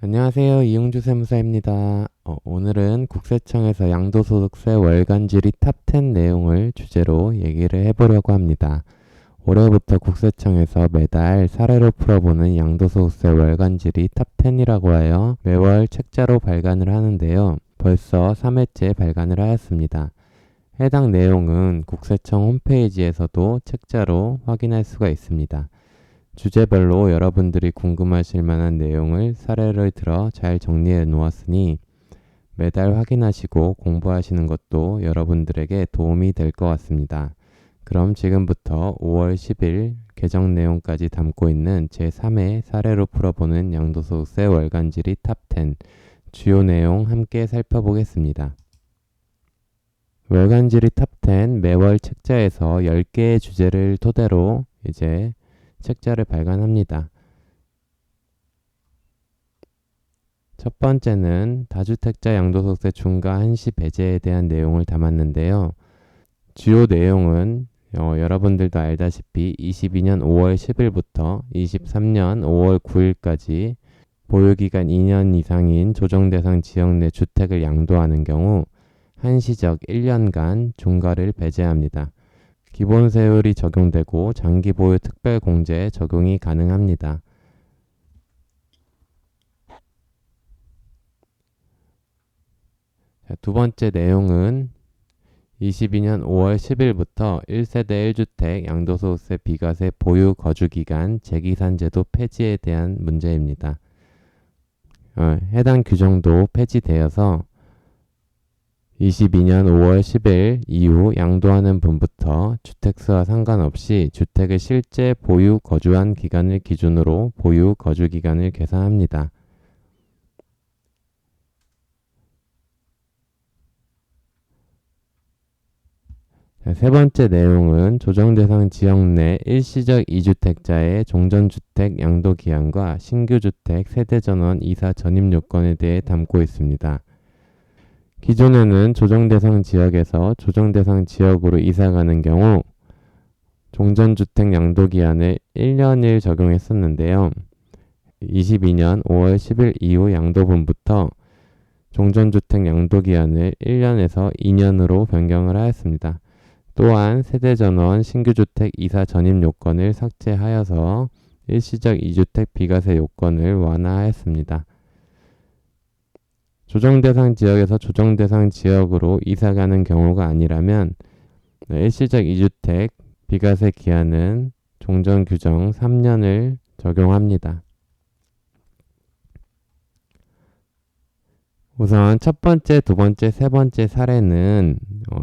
안녕하세요. 이용주 세무사입니다. 오늘은 국세청에서 양도소득세 월간질의 탑10 내용을 주제로 얘기를 해보려고 합니다. 올해부터 국세청에서 매달 사례로 풀어보는 양도소득세 월간질의 탑10이라고 하여 매월 책자로 발간을 하는데요. 벌써 3회째 발간을 하였습니다. 해당 내용은 국세청 홈페이지에서도 책자로 확인할 수가 있습니다. 주제별로 여러분들이 궁금하실 만한 내용을 사례를 들어 잘 정리해 놓았으니 매달 확인하시고 공부하시는 것도 여러분들에게 도움이 될 것 같습니다. 그럼 지금부터 5월 10일 개정 내용까지 담고 있는 제3회 사례로 풀어보는 양도소득세 월간질의 탑10 주요 내용 함께 살펴보겠습니다. 월간질의 탑10 매월 책자에서 10개의 주제를 토대로 이제 책자를 발간합니다. 첫 번째는 다주택자 양도소득세 중과 한시 배제에 대한 내용을 담았는데요. 주요 내용은 여러분들도 알다시피 22년 5월 10일부터 23년 5월 9일까지 보유기간 2년 이상인 조정대상 지역 내 주택을 양도하는 경우 한시적 1년간 중과를 배제합니다. 기본세율이 적용되고 장기보유 특별공제에 적용이 가능합니다. 두 번째 내용은 22년 5월 10일부터 1세대 1주택 양도소득세 비과세 보유 거주기간 재기산제도 폐지에 대한 문제입니다. 해당 규정도 폐지되어서 22년 5월 10일 이후 양도하는 분부터 주택수와 상관없이 주택을 실제 보유 거주한 기간을 기준으로 보유 거주 기간을 계산합니다. 세 번째 내용은 조정대상 지역 내 일시적 2주택자의 종전주택 양도기한과 신규주택 세대전원 이사 전입 요건에 대해 담고 있습니다. 기존에는 조정대상 지역에서 조정대상 지역으로 이사가는 경우 종전주택 양도기한을 1년을 적용했었는데요. 22년 5월 10일 이후 양도분부터 종전주택 양도기한을 1년에서 2년으로 변경을 하였습니다. 또한 세대전원 신규주택 이사 전입 요건을 삭제하여서 일시적 2주택 비과세 요건을 완화하였습니다. 조정대상 지역에서 조정대상 지역으로 이사가는 경우가 아니라면 일시적 2주택 비과세 기한은 종전규정 3년을 적용합니다. 우선 첫 번째, 두 번째, 세 번째 사례는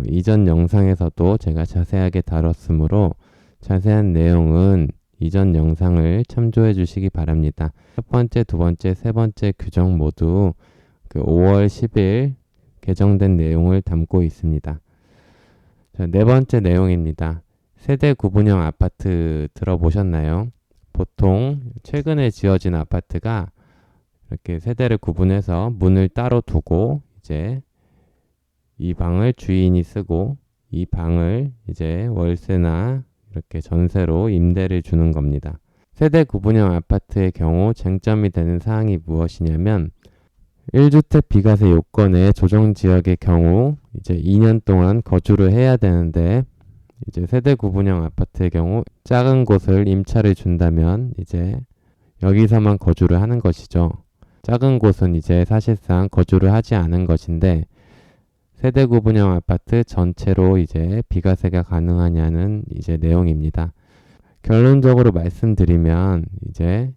이전 영상에서도 제가 자세하게 다뤘으므로 자세한 내용은 이전 영상을 참조해 주시기 바랍니다. 첫 번째, 두 번째, 세 번째 규정 모두 5월 10일 개정된 내용을 담고 있습니다. 자, 네 번째 내용입니다. 세대 구분형 아파트 들어보셨나요? 보통 최근에 지어진 아파트가 이렇게 세대를 구분해서 문을 따로 두고 이제 이 방을 주인이 쓰고 이 방을 이제 월세나 이렇게 전세로 임대를 주는 겁니다. 세대 구분형 아파트의 경우 쟁점이 되는 사항이 무엇이냐면 1주택 비과세 요건의 조정 지역의 경우 이제 2년 동안 거주를 해야 되는데 이제 세대 구분형 아파트의 경우 작은 곳을 임차를 준다면 이제 여기서만 거주를 하는 것이죠. 작은 곳은 이제 사실상 거주를 하지 않은 것인데 세대 구분형 아파트 전체로 이제 비과세가 가능하냐는 이제 내용입니다. 결론적으로 말씀드리면 이제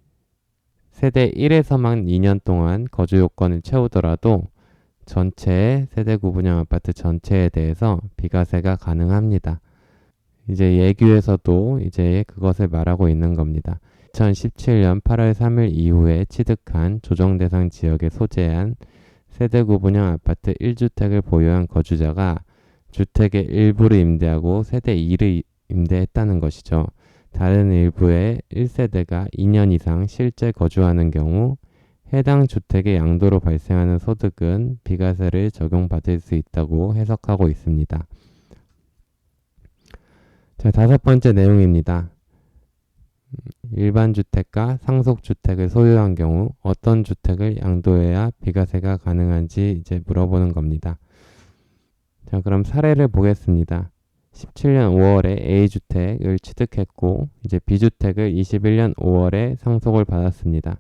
세대 1에서만 2년 동안 거주 요건을 채우더라도 전체 세대 구분형 아파트 전체에 대해서 비과세가 가능합니다. 이제 예규에서도 이제 그것을 말하고 있는 겁니다. 2017년 8월 3일 이후에 취득한 조정대상 지역에 소재한 세대 구분형 아파트 1주택을 보유한 거주자가 주택의 일부를 임대하고 세대 2를 임대했다는 것이죠. 다른 일부의 1세대가 2년 이상 실제 거주하는 경우 해당 주택의 양도로 발생하는 소득은 비과세를 적용받을 수 있다고 해석하고 있습니다. 자, 다섯 번째 내용입니다. 일반 주택과 상속 주택을 소유한 경우 어떤 주택을 양도해야 비과세가 가능한지 이제 물어보는 겁니다. 자, 그럼 사례를 보겠습니다. 17년 5월에 A주택을 취득했고 이제 B주택을 21년 5월에 상속을 받았습니다.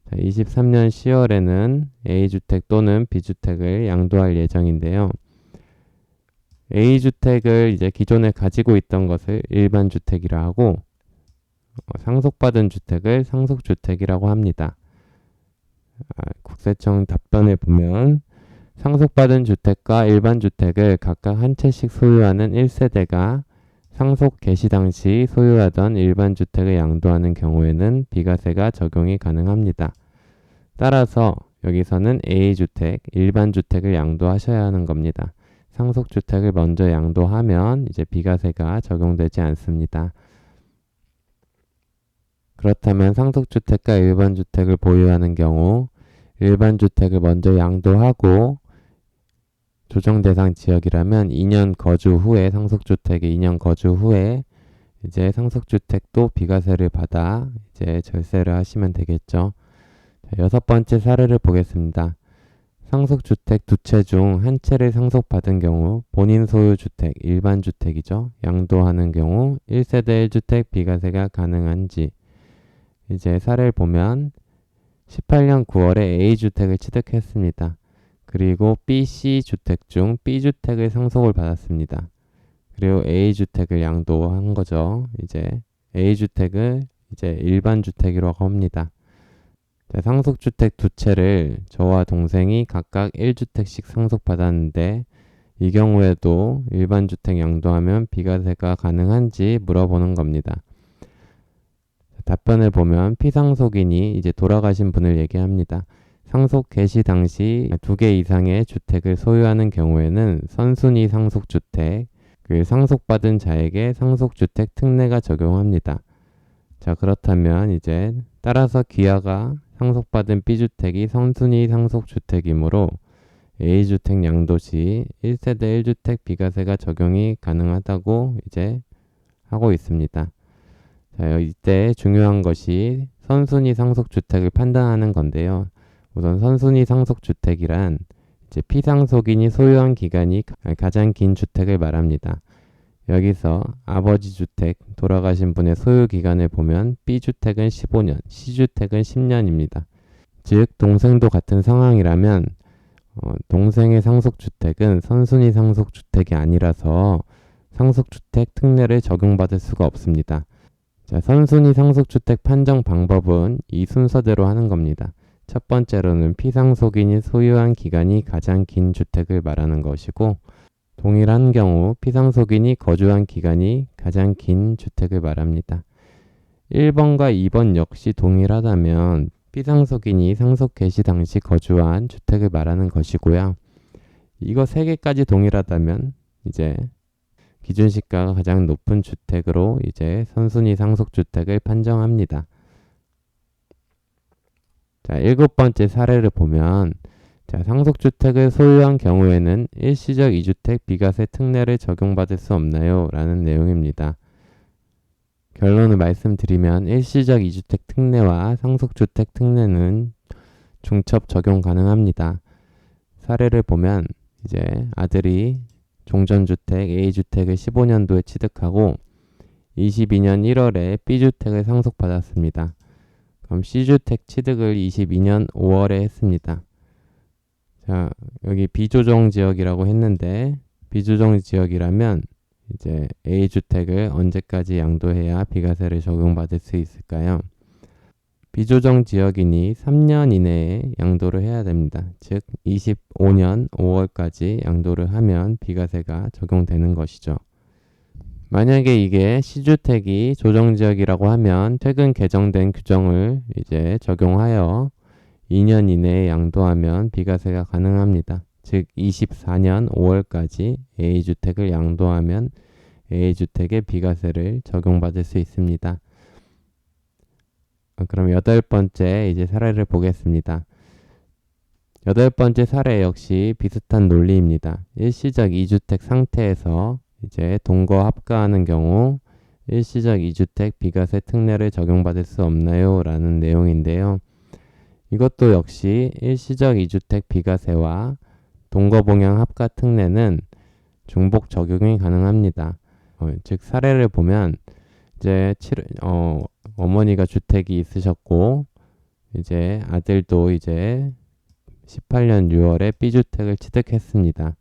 자, 23년 10월에는 A주택 또는 B주택을 양도할 예정인데요. A주택을 이제 기존에 가지고 있던 것을 일반 주택이라 하고 상속받은 주택을 상속주택이라고 합니다. 국세청 답변을 보면 상속받은 주택과 일반 주택을 각각 한 채씩 소유하는 1세대가 상속 개시 당시 소유하던 일반 주택을 양도하는 경우에는 비과세가 적용이 가능합니다. 따라서 여기서는 A주택, 일반 주택을 양도하셔야 하는 겁니다. 상속주택을 먼저 양도하면 이제 비과세가 적용되지 않습니다. 그렇다면 상속주택과 일반 주택을 보유하는 경우 일반 주택을 먼저 양도하고 조정 대상 지역이라면 2년 거주 후에 상속주택의 2년 거주 후에 이제 상속주택도 비과세를 받아 이제 절세를 하시면 되겠죠. 자, 6번째 사례를 보겠습니다. 상속주택 두 채 중 한 채를 상속받은 경우 본인 소유 주택, 일반 주택이죠. 양도하는 경우 1세대 1주택 비과세가 가능한지 이제 사례를 보면 18년 9월에 A주택을 취득했습니다. 그리고 B, C주택 중 B주택을 상속을 받았습니다. 그리고 A주택을 양도한 거죠. 이제 A주택을 이제 일반 주택이라고 합니다. 자, 상속주택 두 채를 저와 동생이 각각 1주택씩 상속받았는데 이 경우에도 일반 주택 양도하면 비과세가 가능한지 물어보는 겁니다. 답변을 보면 피상속인이 이제 돌아가신 분을 얘기합니다. 상속 개시 당시 2개 이상의 주택을 소유하는 경우에는 선순위 상속주택, 그 상속받은 자에게 상속주택 특례가 적용합니다. 자, 그렇다면 이제 따라서 기아가 상속받은 B주택이 선순위 상속주택이므로 A주택 양도 시 1세대 1주택 비과세가 적용이 가능하다고 이제 하고 있습니다. 자, 이때 중요한 것이 선순위 상속주택을 판단하는 건데요. 우선 선순위 상속주택이란 이제 피상속인이 소유한 기간이 가장 긴 주택을 말합니다. 여기서 아버지 주택, 돌아가신 분의 소유 기간을 보면 B주택은 15년, C주택은 10년입니다. 즉 동생도 같은 상황이라면 동생의 상속주택은 선순위 상속주택이 아니라서 상속주택 특례를 적용받을 수가 없습니다. 자, 선순위 상속주택 판정 방법은 이 순서대로 하는 겁니다. 첫 번째로는 피상속인이 소유한 기간이 가장 긴 주택을 말하는 것이고 동일한 경우 피상속인이 거주한 기간이 가장 긴 주택을 말합니다. 1번과 2번 역시 동일하다면 피상속인이 상속 개시 당시 거주한 주택을 말하는 것이고요. 이거 3개까지 동일하다면 이제 기준시가가 가장 높은 주택으로 이제 선순위 상속주택을 판정합니다. 자, 7번째 사례를 보면 자, 상속주택을 소유한 경우에는 일시적 2주택 비과세 특례를 적용받을 수 없나요? 라는 내용입니다. 결론을 말씀드리면 일시적 2주택 특례와 상속주택 특례는 중첩 적용 가능합니다. 사례를 보면 이제 아들이 종전주택 A주택을 15년도에 취득하고 22년 1월에 B주택을 상속받았습니다. 그럼 C주택 취득을 22년 5월에 했습니다. 자, 여기 비조정 지역이라고 했는데 비조정 지역이라면 이제 A주택을 언제까지 양도해야 비과세를 적용받을 수 있을까요? 비조정 지역이니 3년 이내에 양도를 해야 됩니다. 즉 25년 5월까지 양도를 하면 비과세가 적용되는 것이죠. 만약에 이게 C주택이 조정지역이라고 하면 최근 개정된 규정을 이제 적용하여 2년 이내에 양도하면 비과세가 가능합니다. 즉 24년 5월까지 A주택을 양도하면 A주택의 비과세를 적용받을 수 있습니다. 그럼 8번째 이제 사례를 보겠습니다. 8번째 사례 역시 비슷한 논리입니다. 일시적 2주택 상태에서 이제 동거 합가하는 경우 일시적 2주택 비과세 특례를 적용받을 수 없나요? 라는 내용인데요. 이것도 역시 일시적 2주택 비과세와 동거봉양 합가 특례는 중복 적용이 가능합니다. 즉 사례를 보면 이제 어머니가 주택이 있으셨고 이제 아들도 이제 18년 6월에 B주택을 취득했습니다.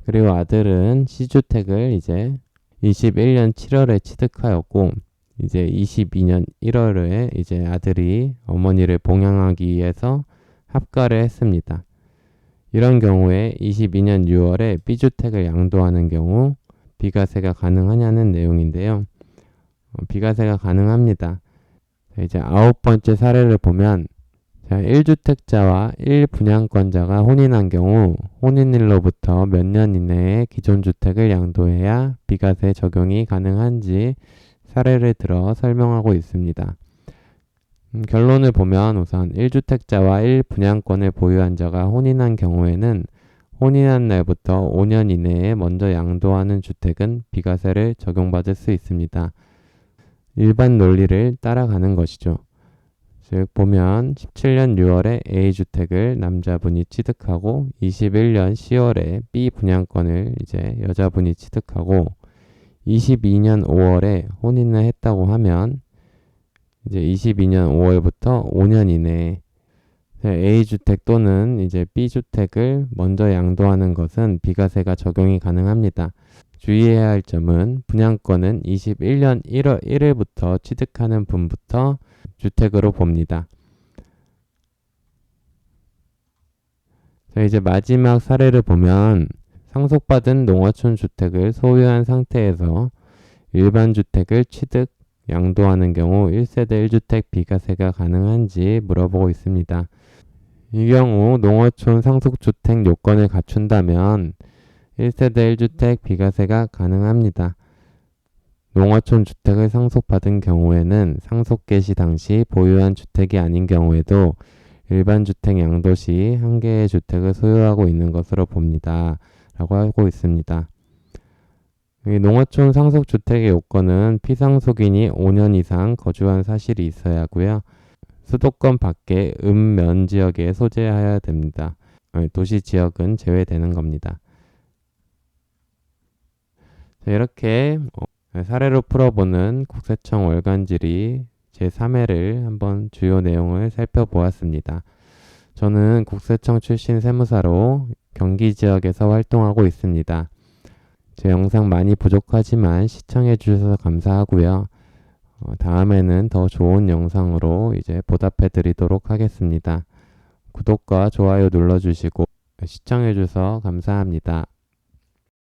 그리고 아들은 C주택을 이제 21년 7월에 취득하였고 이제 22년 1월에 이제 아들이 어머니를 봉양하기 위해서 합가를 했습니다. 이런 경우에 22년 6월에 B주택을 양도하는 경우 비과세가 가능하냐는 내용인데요. 비과세가 가능합니다. 이제 9번째 사례를 보면 1주택자와 1분양권자가 혼인한 경우 혼인일로부터 몇 년 이내에 기존 주택을 양도해야 비과세 적용이 가능한지 사례를 들어 설명하고 있습니다. 결론을 보면 우선 1주택자와 1분양권을 보유한 자가 혼인한 경우에는 혼인한 날부터 5년 이내에 먼저 양도하는 주택은 비과세를 적용받을 수 있습니다. 일반 논리를 따라가는 것이죠. 즉 보면 17년 6월에 A주택을 남자분이 취득하고 21년 10월에 B 분양권을 이제 여자분이 취득하고 22년 5월에 혼인을 했다고 하면 이제 22년 5월부터 5년 이내에 A주택 또는 이제 B주택을 먼저 양도하는 것은 비과세가 적용이 가능합니다. 주의해야 할 점은 분양권은 21년 1월 1일부터 취득하는 분부터 주택으로 봅니다. 자, 이제 마지막 사례를 보면 상속받은 농어촌 주택을 소유한 상태에서 일반 주택을 취득, 양도하는 경우 1세대 1주택 비과세가 가능한지 물어보고 있습니다. 이 경우 농어촌 상속주택 요건을 갖춘다면 1세대 1주택 비과세가 가능합니다. 농어촌 주택을 상속받은 경우에는 상속 개시 당시 보유한 주택이 아닌 경우에도 일반 주택 양도 시 한 개의 주택을 소유하고 있는 것으로 봅니다. 라고 하고 있습니다. 농어촌 상속주택의 요건은 피상속인이 5년 이상 거주한 사실이 있어야 하고요. 수도권 밖에 읍면 지역에 소재하여야 됩니다. 도시 지역은 제외되는 겁니다. 자, 이렇게 사례로 풀어보는 국세청 월간질의 제3회를 한번 주요 내용을 살펴보았습니다. 저는 국세청 출신 세무사로 경기 지역에서 활동하고 있습니다. 제 영상 많이 부족하지만 시청해 주셔서 감사하고요. 다음에는 더 좋은 영상으로 이제 보답해 드리도록 하겠습니다. 구독과 좋아요 눌러주시고 시청해 주셔서 감사합니다.